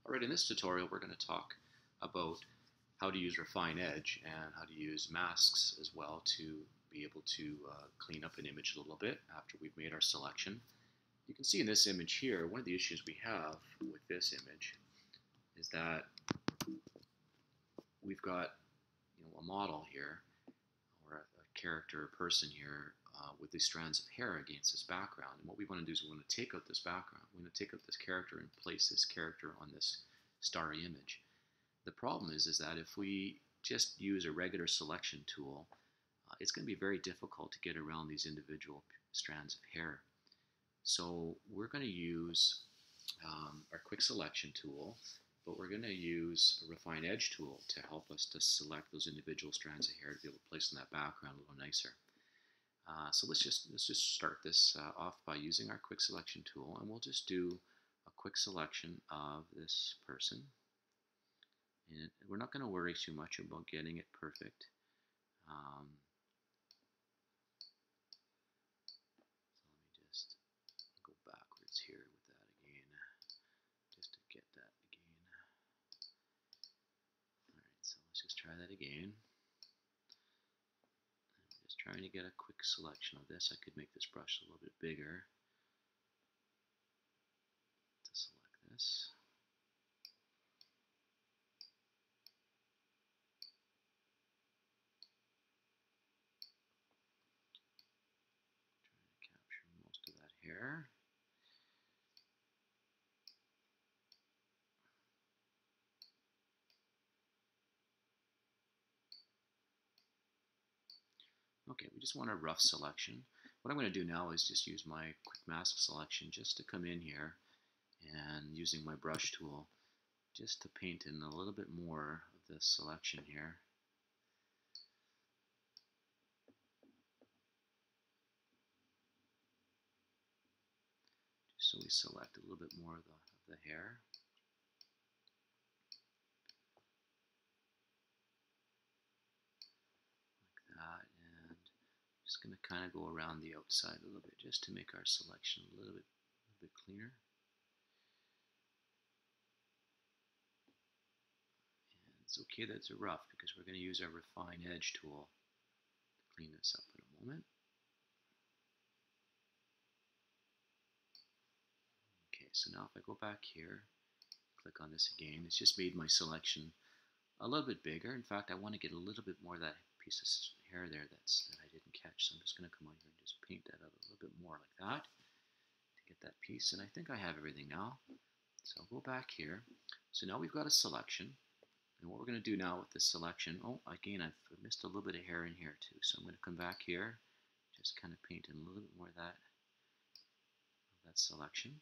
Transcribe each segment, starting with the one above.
Alright, in this tutorial we're going to talk about how to use Refine Edge and how to use masks as well to be able to clean up an image a little bit after we've made our selection. You can see in this image here, one of the issues we have with this image is that we've got a model here, or a character or person here with these strands of hair against this background. And what we want to do is we want to take out this background. We want to take out this character and place this character on this starry image. The problem is that if we just use a regular selection tool, it's going to be very difficult to get around these individual strands of hair. So we're going to use our quick selection tool, but we're going to use a Refine Edge tool to help us to select those individual strands of hair to be able to place in that background a little nicer. So let's just start this off by using our quick selection tool, and we'll just do a quick selection of this person. And we're not going to worry too much about getting it perfect. So let me just go backwards here with that again, just to get that again. Alright, so let's just try that again. I'm just trying to get a quick selection of this. I could make this brush a little bit bigger to select this. Here. Okay, we just want a rough selection. What I'm going to do now is just use my quick mask selection just to come in here and using my brush tool just to paint in a little bit more of this selection here. So we select a little bit more of the hair. Like that, and just going to kind of go around the outside a little bit just to make our selection a little bit cleaner. And it's okay that it's rough because we're going to use our Refine Edge tool to clean this up in a moment. Okay, so now if I go back here, click on this again, it's just made my selection a little bit bigger. In fact, I want to get a little bit more of that piece of hair there that I didn't catch. So I'm just going to come out here and just paint that out a little bit more like that to get that piece. And I think I have everything now. So I'll go back here. So now we've got a selection. And what we're going to do now with this selection, oh, again, I've missed a little bit of hair in here too. So I'm going to come back here, just kind of paint in a little bit more of that selection.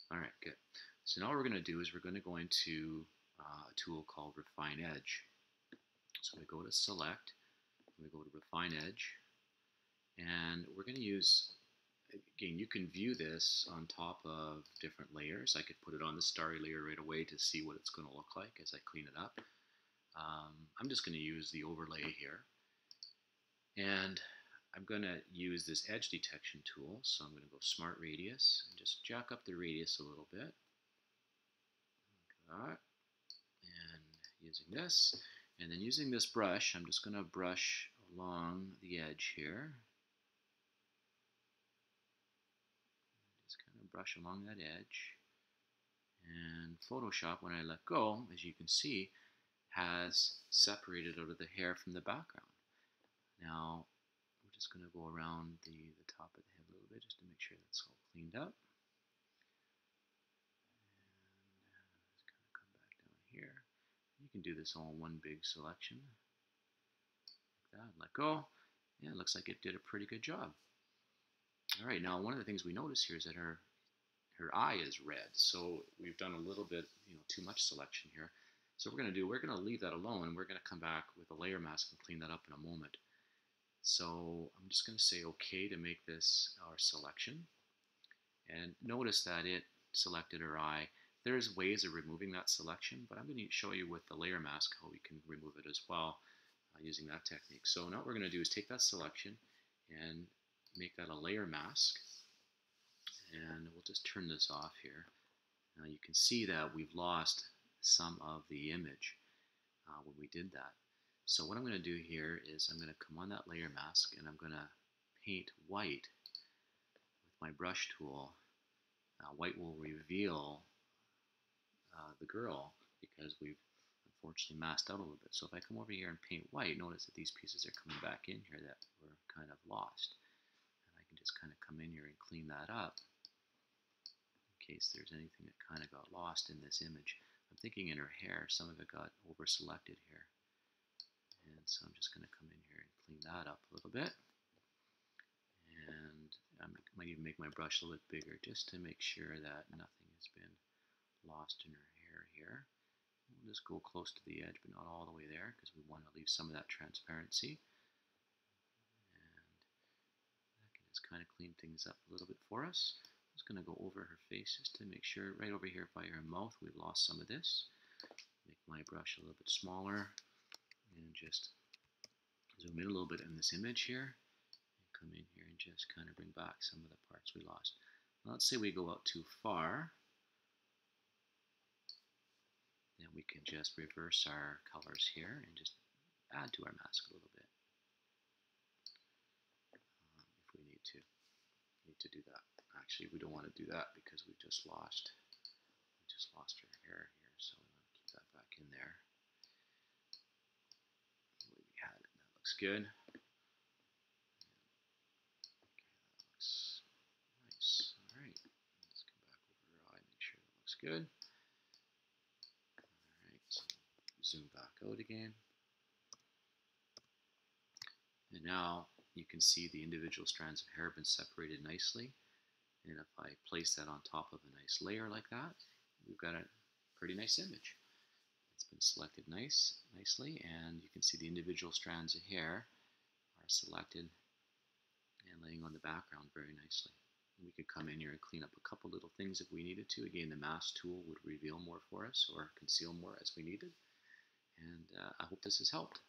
All right, good. So now what we're going to do is we're going to go into a tool called Refine Edge. So we go to Select, we go to Refine Edge, and we're going to use, again, you can view this on top of different layers. I could put it on the starry layer right away to see what it's going to look like as I clean it up. I'm just going to use the overlay here. And I'm going to use this edge detection tool. So I'm going to go Smart Radius and just jack up the radius a little bit. Like that. And using this. And then using this brush, I'm just going to brush along the edge here. Just kind of brush along that edge. And Photoshop, when I let go, as you can see, has separated out of the hair from the background. Now, we're just going to go around the top of the head a little bit just to make sure that's all cleaned up. And just kind of come back down here. You can do this all in one big selection. Like that, let go. Yeah, it looks like it did a pretty good job. All right, now one of the things we notice here is that her eye is red. So we've done a little bit, too much selection here. So what we're going to do, we're going to leave that alone, and we're going to come back with a layer mask and clean that up in a moment. So I'm just going to say OK to make this our selection. And notice that it selected her eye. There's ways of removing that selection, but I'm going to show you with the layer mask how we can remove it as well using that technique. So now what we're going to do is take that selection and make that a layer mask. And we'll just turn this off here. Now you can see that we've lost some of the image when we did that. So what I'm going to do here is I'm going to come on that layer mask and I'm going to paint white with my brush tool. White will reveal the girl because we've unfortunately masked out a little bit. So if I come over here and paint white, notice that these pieces are coming back in here that were kind of lost. And I can just kind of come in here and clean that up in case there's anything that kind of got lost in this image. I'm thinking in her hair, some of it got over selected here. And so I'm just going to come in here and clean that up a little bit. And I might even make my brush a little bit bigger just to make sure that nothing has been lost in her hair here. We'll just go close to the edge, but not all the way there, because we want to leave some of that transparency. And that can just kind of clean things up a little bit for us. I'm just going to go over her face just to make sure, right over here by her mouth, we've lost some of this. Make my brush a little bit smaller and just zoom in a little bit in this image here. And come in here and just kind of bring back some of the parts we lost. Now, let's say we go out too far. Then we can just reverse our colors here and just add to our mask a little bit if we need to. Do that. Actually, we don't want to do that because we just lost our hair here, so we want to keep that back in there. The way we had it, that looks good. Okay, that looks nice. All right, let's come back over her eye, make sure that looks good. Alright, so zoom back out again. And now you can see the individual strands of hair have been separated nicely. And if I place that on top of a nice layer like that, we've got a pretty nice image. It's been selected nicely, and you can see the individual strands of hair are selected and laying on the background very nicely. We could come in here and clean up a couple little things if we needed to. Again, the mask tool would reveal more for us or conceal more as we needed. And I hope this has helped.